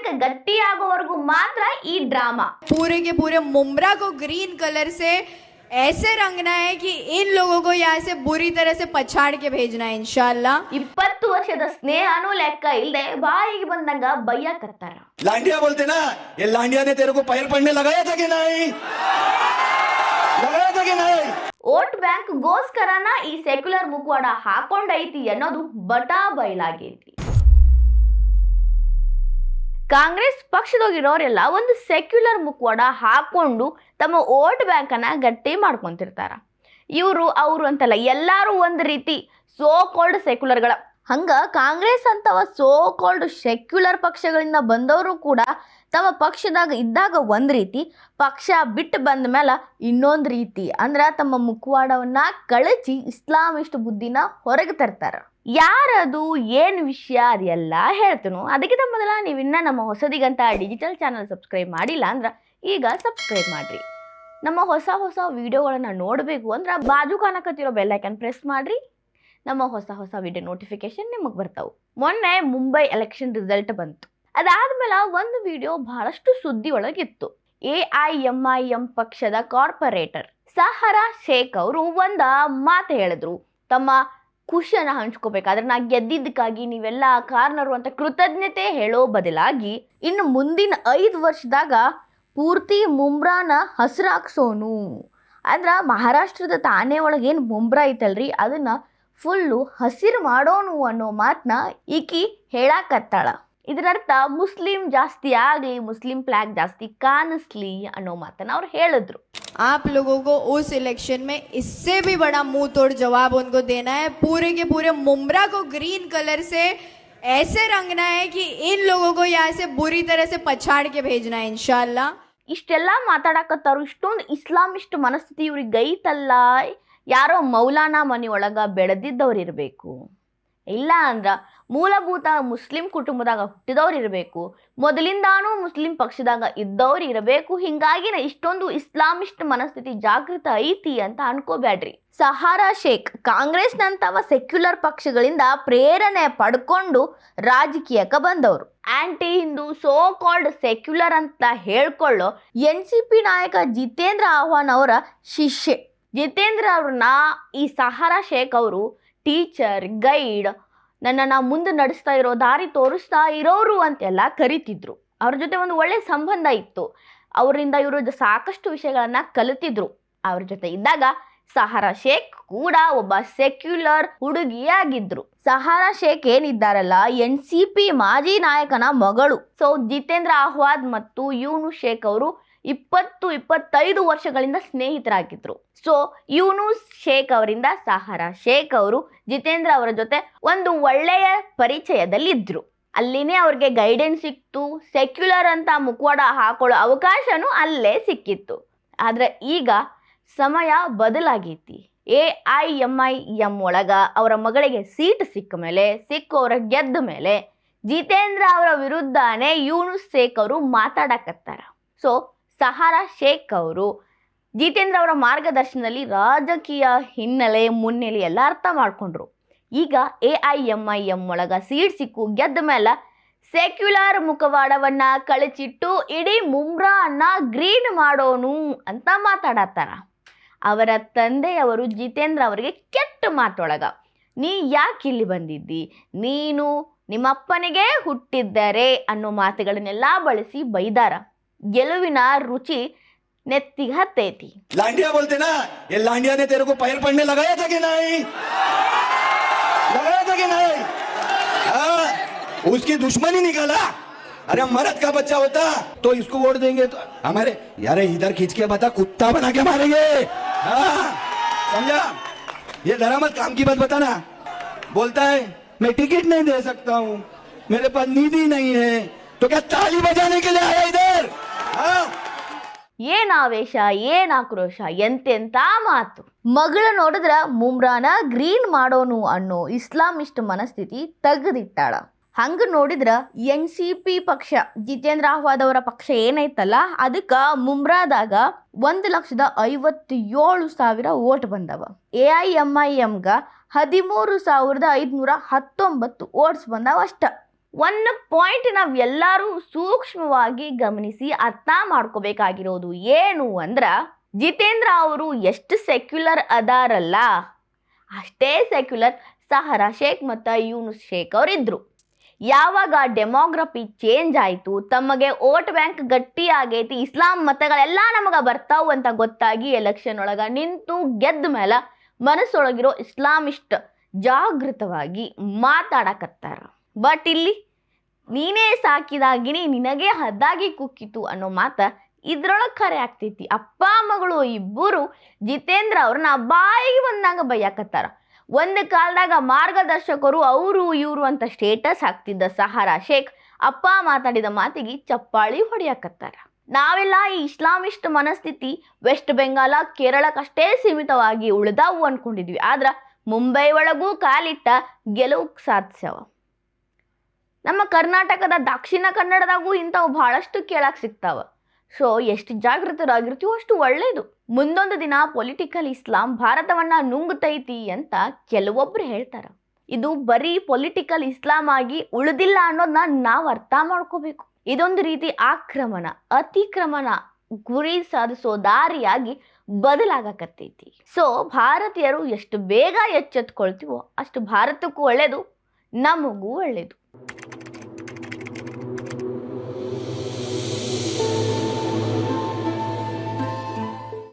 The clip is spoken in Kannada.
ಬ್ಯಾಂಕ್ ಗಟ್ಟಿಯಾಗೋವರೆಗೂ ಮಾತ್ರ ಈ ಡ್ರಾಮಾ. पूरे के पूरे मुमरा को ग्रीन कलर से ऐसे रंगना है कि इन लोगों को यहाँ से बुरी तरह से पछाड़ के भेजना है इंशाल्लाह. 20 ವರ್ಷದ ಸ್ನೇಹನೂ ಲೆಕ್ಕ ಇಲ್ಲದೆ ಬಾಯಿಗೆ ಬಂದಂಗ ಬೈಯಕತ್ತಾರ. लांडिया बोलते ना, ये लांडिया ने तेरे को पैर पड़ने लगाया था कि नहीं? लगाया था कि नहीं? ವೋಟ್ ಬ್ಯಾಂಕ್ ಗೋಸ್ಕರನ ಈ ಸೆಕ್ಯುಲರ್ ಮುಖವಾಡ ಹಾಕೊಂಡೈತಿ ಅನ್ನೋದು ಬಟಾ ಬಯಲಾಗೈತಿ. ಕಾಂಗ್ರೆಸ್ ಪಕ್ಷದೋಗಿರೋರೆಲ್ಲ ಒಂದು ಸೆಕ್ಯುಲರ್ ಮುಖವಾಡ ಹಾಕೊಂಡು ತಮ್ಮ ವೋಟ್ ಬ್ಯಾಂಕನ್ನು ಗಟ್ಟಿ ಮಾಡ್ಕೊಂತಿರ್ತಾರ. ಇವರು ಅವರು ಅಂತಲ್ಲ, ಎಲ್ಲರೂ ಒಂದು ರೀತಿ ಸೋ ಕಾಲ್ಡ್ ಸೆಕ್ಯುಲರ್ಗಳ. ಹಂಗ ಕಾಂಗ್ರೆಸ್ ಅಂತವ ಸೋ ಕಾಲ್ಡ್ ಸೆಕ್ಯುಲರ್ ಪಕ್ಷಗಳಿಂದ ಬಂದವರು ಕೂಡ ತಮ್ಮ ಪಕ್ಷದಾಗ ಇದ್ದಾಗ ಒಂದು ರೀತಿ, ಪಕ್ಷ ಬಿಟ್ಟು ಬಂದ ಮೇಲೆ ಇನ್ನೊಂದು ರೀತಿ, ಅಂದ್ರೆ ತಮ್ಮ ಮುಖವಾಡವನ್ನ ಕಳಚಿ ಇಸ್ಲಾಮಿಸ್ಟ್ ಬುದ್ಧಿನ ಹೊರಗೆ ತರ್ತಾರ. ಯಾರದು ಏನು ವಿಷಯ ಅದೆಲ್ಲ ಹೇಳ್ತೀನೋ. ಅದಕ್ಕಿಂತ ಮೊದಲ ನೀವಿನ್ನ ನಮ್ಮ ಹೊಸದಿಗಂತ ಡಿಜಿಟಲ್ ಚಾನಲ್ ಸಬ್ಸ್ಕ್ರೈಬ್ ಮಾಡಿಲ್ಲ ಅಂದ್ರೆ ಈಗ ಸಬ್ಸ್ಕ್ರೈಬ್ ಮಾಡ್ರಿ. ನಮ್ಮ ಹೊಸ ಹೊಸ ವಿಡಿಯೋಗಳನ್ನು ನೋಡಬೇಕು ಅಂದ್ರೆ ಬಾಜು ಕಾಣಕತ್ತಿರೋ ಬೆಲ್ಲೈಕನ್ ಪ್ರೆಸ್ ಮಾಡ್ರಿ. ನಮ್ಮ ಹೊಸ ಹೊಸ ವಿಡಿಯೋ ನೋಟಿಫಿಕೇಶನ್ ನಿಮಗೆ ಬರ್ತಾವೆ. ಮೊನ್ನೆ ಮುಂಬೈ ಎಲೆಕ್ಷನ್ ರಿಸಲ್ಟ್ ಬಂತು. ಅದಾದ್ಮೇಲೆ ಒಂದು ವಿಡಿಯೋ ಬಹಳಷ್ಟು ಸುದ್ದಿ ಒಳಗಿತ್ತು. AIMIM ಪಕ್ಷದ ಕಾರ್ಪೊರೇಟರ್ ಸಹರಾ ಶೇಖ್ ಅವರು ಒಂದ ಮಾತು ಹೇಳಿದ್ರು. ತಮ್ಮ ಖುಷಿಯನ್ನು ಹಂಚ್ಕೋಬೇಕಾದ್ರೆ ನಾ ಗೆದ್ದಿದ್ದಕ್ಕಾಗಿ ನೀವೆಲ್ಲ ಕಾರಣರು ಅಂತ ಕೃತಜ್ಞತೆ ಹೇಳೋ ಬದಲಾಗಿ ಇನ್ನು ಮುಂದಿನ 5 ವರ್ಷದಾಗ ಪೂರ್ತಿ ಮುಮ್ರಾನ ಹಸಿರಾಕ್ಸೋನು, ಅಂದ್ರೆ ಮಹಾರಾಷ್ಟ್ರದ ತಾನೇ ಒಳಗೆ ಏನು ಮುಮ್ರಾ ಐತಲ್ರಿ ಅದನ್ನ ಫುಲ್ಲು ಹಸಿರು ಮಾಡೋನು ಅನ್ನೋ ಮಾತನ್ನ ಈಕಿ ಹೇಳಾಕತ್ತಾಳ. ಇದರರ್ಥ ಮುಸ್ಲಿಂ ಜಾಸ್ತಿ ಆಗಲಿ, ಮುಸ್ಲಿಂ ಫ್ಲಾಗ್ ಜಾಸ್ತಿ ಕಾಣಿಸ್ಲಿ ಅನ್ನೋ ಮಾತನ್ನ ಅವ್ರು ಹೇಳಿದ್ರು. आप लोगों को उस इलेक्शन में इससे भी बड़ा मुंह तोड़ जवाब उनको देना है. पूरे के पूरे मुमरा को ग्रीन कलर से ऐसे रंगना है कि इन लोगों को यहाँ से बुरी तरह से पछाड़ के भेजना है इंशाल्लाह. ಇಷ್ಟೆಲ್ಲ ಮಾತಾಡಕತ್ತಾರು. ಇಷ್ಟೊಂದು ಇಸ್ಲಾಮಿಸ್ಟ್ ಮನಸ್ಥಿತಿ ಇವ್ರಿಗೆ ಐತಲ್ಲ. ಯಾರೋ ಮೌಲಾನಾ ಮನೆಯೊಳಗ ಬೆಳೆದಿದ್ದವ್ರು ಇರಬೇಕು, ಇಲ್ಲ ಅಂದ್ರ ಮೂಲಭೂತ ಮುಸ್ಲಿಂ ಕುಟುಂಬದಾಗ ಹುಟ್ಟಿದವ್ರು ಇರಬೇಕು, ಮೊದಲಿಂದಾನು ಮುಸ್ಲಿಂ ಪಕ್ಷದಾಗ ಇದ್ದವ್ರು ಇರಬೇಕು. ಹಿಂಗಾಗಿನ ಇಷ್ಟೊಂದು ಇಸ್ಲಾಮಿಸ್ಟ್ ಮನಸ್ಥಿತಿ ಜಾಗೃತ ಐತಿ ಅಂತ ಅನ್ಕೋಬ್ಯಾಡ್ರಿ. ಸಹಾರಾ ಶೇಖ್ ಕಾಂಗ್ರೆಸ್ನಂತವ ಸೆಕ್ಯುಲರ್ ಪಕ್ಷಗಳಿಂದ ಪ್ರೇರಣೆ ಪಡ್ಕೊಂಡು ರಾಜಕೀಯಕ್ಕೆ ಬಂದವರು. Anti Hindu so called secular ಅಂತ ಹೇಳ್ಕೊಳ್ಳೋ NCP ನಾಯಕ ಜಿತೇಂದ್ರ ಆಹ್ವಾನ್ ಅವರ ಶಿಷ್ಯೆ. ಜಿತೇಂದ್ರ ಅವ್ರನ್ನ ಈ ಸಹಾರಾ ಶೇಖ್ ಅವರು ಟೀಚರ್, ಗೈಡ್, ನನ್ನನ್ನು ಮುಂದೆ ನಡೆಸ್ತಾ ಇರೋ, ದಾರಿ ತೋರಿಸ್ತಾ ಇರೋರು ಅಂತೆಲ್ಲ ಕರಿತಿದ್ರು. ಅವ್ರ ಜೊತೆ ಒಂದು ಒಳ್ಳೆ ಸಂಬಂಧ ಇತ್ತು. ಅವರಿಂದ ಇವರು ಸಾಕಷ್ಟು ವಿಷಯಗಳನ್ನ ಕಲಿತಿದ್ರು. ಅವ್ರ ಜೊತೆ ಇದ್ದಾಗ ಸಹಾರಾ ಶೇಖ್ ಕೂಡ ಒಬ್ಬ ಸೆಕ್ಯುಲರ್ ಹುಡುಗಿಯಾಗಿದ್ರು. ಸಹಾರಾ ಶೇಖ್ ಏನಿದ್ದಾರಲ್ಲ NCP ಮಾಜಿ ನಾಯಕನ ಮಗಳು. ಸೊ ಜಿತೇಂದ್ರ ಆಹ್ವಾದ್ ಮತ್ತು ಯೂನುಸ್ ಶೇಖ್ ಅವರು 20-25 ವರ್ಷಗಳಿಂದ ಸ್ನೇಹಿತರಾಗಿದ್ರು. ಸೊ ಯೂನುಸ್ ಶೇಖ್ ಅವರಿಂದ ಸಹಾರಾ ಶೇಖ್ ಅವರು ಜಿತೇಂದ್ರ ಅವರ ಜೊತೆ ಒಂದು ಒಳ್ಳೆಯ ಪರಿಚಯದಲ್ಲಿದ್ದರು. ಅಲ್ಲಿನೇ ಅವ್ರಿಗೆ ಗೈಡೆನ್ಸ್ ಸಿಕ್ತು. ಸೆಕ್ಯುಲರ್ ಅಂತ ಮುಖವಾಡ ಹಾಕೊಳ್ಳೋ ಅವಕಾಶನೂ ಅಲ್ಲೇ ಸಿಕ್ಕಿತ್ತು. ಆದರೆ ಈಗ ಸಮಯ ಬದಲಾಗೈತಿ. AIMIM ಒಳಗ ಅವರ ಮಗಳಿಗೆ ಸೀಟ್ ಸಿಕ್ಕ ಮೇಲೆ, ಅವರ ಗೆದ್ದ ಮೇಲೆ ಜಿತೇಂದ್ರ ಅವರ ವಿರುದ್ಧನೇ ಯೂನುಸ್ ಶೇಖ್ ಅವರು ಮಾತಾಡಕತ್ತಾರ. ಸೊ ಸಹಾರಾ ಶೇಖ್ ಅವರು ಜಿತೇಂದ್ರ ಅವರ ಮಾರ್ಗದರ್ಶನದಲ್ಲಿ ರಾಜಕೀಯ ಹಿನ್ನೆಲೆ, ಮುನ್ನೆಲೆ ಎಲ್ಲ ಅರ್ಥ ಮಾಡ್ಕೊಂಡ್ರು. ಈಗ AIMIM ಒಳಗ ಸೀಟ್ ಸಿಕ್ಕು ಗೆದ್ದ ಮೇಲೆ ಸೆಕ್ಯುಲರ್ ಮುಖವಾಡವನ್ನ ಕಳಚಿಟ್ಟು ಇಡೀ ಮುಮ್ರಾನ್ನ ಗ್ರೀನ್ ಮಾಡೋನು ಅಂತ ಮಾತಾಡತ್ತಾರ. ಅವರ ತಂದೆಯವರು ಜಿತೇಂದ್ರ ಅವರಿಗೆ ಕೆಟ್ಟ ಮಾತೊಳಗ, ನೀ ಯಾಕೆ ಇಲ್ಲಿ ಬಂದಿದ್ದಿ, ನೀನು ನಿಮ್ಮಪ್ಪನಿಗೆ ಹುಟ್ಟಿದ್ದರೆ ಅನ್ನೋ ಮಾತುಗಳನ್ನೆಲ್ಲ ಬಳಸಿ ಬೈದಾರ. ಗೆಲುವಿನ ರುಚಿ ನೆತ್ತಿಗೆ ಹತ್ತೈತಿ. लांडिया बोलते ना, ये लांडिया ने तेरे को पैर पड़ने लगाया था कि नहीं? लगाया था कि नहीं? हाँ, उसकी दुश्मनी निकाला. अरे मर्द का बच्चा होता तो इसको वोट देंगे तो हमारे यार इधर खींच के बता, कुत्ता बना के मारेंगे. हाँ, समझा? ये धरामत काम की बात बताना. बोलता है मैं टिकट नहीं दे सकता हूँ, मेरे पास निधि नहीं है, तो क्या ताली बजाने के लिए आया इधर? हाँ, ಏನ್ ಆವೇಶ, ಏನ್ ಆಕ್ರೋಶ, ಎಂತೆಂತ ಮಾತು. ಮಗಳು ನೋಡಿದ್ರ ಮುಮ್ರಾನ ಗ್ರೀನ್ ಮಾಡೋನು ಅನ್ನೋ ಇಸ್ಲಾಮಿಸ್ಟ್ ಮನಸ್ಥಿತಿ ತೆಗೆದಿಟ್ಟಾಳ. ಹಂಗ ನೋಡಿದ್ರ NCP ಪಕ್ಷ, ಜಿತೇಂದ್ರ ಆಹ್ವಾದ್ ಅವರ ಪಕ್ಷ ಏನೈತಲ್ಲ ಅದಕ್ಕೆ ಮುಮ್ರಾದಾಗ 1,57,000 ವೋಟ್ ಬಂದವ. AIMIMಗ 13,519 ವೋಟ್ಸ್ ಬಂದವ ಅಷ್ಟ. ಒಂದು ಪಾಯಿಂಟ್ ನಾವೆಲ್ಲರೂ ಸೂಕ್ಷ್ಮವಾಗಿ ಗಮನಿಸಿ ಅರ್ಥ ಮಾಡ್ಕೋಬೇಕಾಗಿರೋದು ಏನು ಅಂದ್ರೆ, ಜಿತೇಂದ್ರ ಅವರು ಎಷ್ಟು ಸೆಕ್ಯುಲರ್ ಅದಾರಲ್ಲ ಅಷ್ಟೇ ಸೆಕ್ಯುಲರ್ ಸಹರಾ ಶೇಖ್ ಮತ್ತು ಯೂನುಸ್ ಶೇಖ್ ಅವರಿದ್ದರು. ಯಾವಾಗ ಡೆಮೋಗ್ರಫಿ ಚೇಂಜ್ ಆಯಿತು, ತಮಗೆ ವೋಟ್ ಬ್ಯಾಂಕ್ ಗಟ್ಟಿ ಆಗೈತಿ, ಇಸ್ಲಾಂ ಮತಗಳೆಲ್ಲ ನಮಗೆ ಬರ್ತಾವು ಅಂತ ಗೊತ್ತಾಗಿ ಎಲೆಕ್ಷನ್ ಒಳಗೆ ನಿಂತು ಗೆದ್ದ ಮೇಲೆ ಮನಸ್ಸೊಳಗಿರೋ ಇಸ್ಲಾಮಿಸ್ಟ್ ಜಾಗೃತವಾಗಿ ಮಾತಾಡಕತ್ತಾರ. ಬಟ್ ಇಲ್ಲಿ ನೀನೇ ಸಾಕಿದಾಗಿನಿ ನಿನಗೆ ಹದ್ದಾಗಿ ಕುಕ್ಕಿತು ಅನ್ನೋ ಮಾತು ಇದ್ರೊಳಗೆ ಖರೆ ಆಗ್ತೈತಿ. ಅಪ್ಪ ಮಗಳು ಇಬ್ಬರು ಜಿತೇಂದ್ರ ಅವ್ರನ್ನ ಬಾಯಿಗೆ ಬಂದಂಗ ಬೈಯಾಕತ್ತಾರ. ಒಂದು ಕಾಲದಾಗ ಮಾರ್ಗದರ್ಶಕರು ಅವರು ಇವರು ಅಂತ ಸ್ಟೇಟಸ್ ಹಾಕ್ತಿದ್ದ ಸಹರಾ ಶೇಖ್ ಅಪ್ಪ ಮಾತಾಡಿದ ಮಾತಿಗೆ ಚಪ್ಪಾಳಿ ಹೊಡೆಯಾಕತ್ತಾರ. ನಾವೆಲ್ಲ ಈ ಇಸ್ಲಾಮಿಸ್ಟ್ ಮನಸ್ಥಿತಿ ವೆಸ್ಟ್ ಬೆಂಗಾಲ ಕೇರಳಕ್ಕಷ್ಟೇ ಸೀಮಿತವಾಗಿ ಉಳಿದಾವು ಅನ್ಕೊಂಡಿದ್ವಿ. ಆದ್ರೆ ಮುಂಬೈ ಒಳಗೂ ಕಾಲಿಟ್ಟ ಗೆಲುವು ಸಾಧಿಸ್ಯಾವ. ನಮ್ಮ ಕರ್ನಾಟಕದ ದಕ್ಷಿಣ ಕನ್ನಡದಾಗೂ ಇಂಥವು ಬಹಳಷ್ಟು ಕೇಳಕ್ಕೆ ಸಿಗ್ತಾವ. ಸೊ ಎಷ್ಟು ಜಾಗೃತರಾಗಿರ್ತೀವೋ ಅಷ್ಟು ಒಳ್ಳೆಯದು. ಮುಂದೊಂದು ದಿನ ಪೊಲಿಟಿಕಲ್ ಇಸ್ಲಾಂ ಭಾರತವನ್ನ ನುಂಗುತ್ತೈತಿ ಅಂತ ಕೆಲವೊಬ್ರು ಹೇಳ್ತಾರೆ. ಇದು ಬರೀ ಪೊಲಿಟಿಕಲ್ ಇಸ್ಲಾಂ ಆಗಿ ಉಳಿದಿಲ್ಲ ಅನ್ನೋದನ್ನ ನಾವು ಅರ್ಥ ಮಾಡ್ಕೋಬೇಕು. ಇದೊಂದು ರೀತಿ ಆಕ್ರಮಣ, ಅತಿಕ್ರಮಣ, ಗುರಿ ಸಾಧಿಸೋ ದಾರಿಯಾಗಿ ಬದಲಾಗಕತ್ತೈತಿ. ಸೊ ಭಾರತೀಯರು ಎಷ್ಟು ಬೇಗ ಎಚ್ಚೆತ್ಕೊಳ್ತೀವೋ ಅಷ್ಟು ಭಾರತಕ್ಕೂ ಒಳ್ಳೆಯದು, ನಮಗೂ ಒಳ್ಳೆಯದು.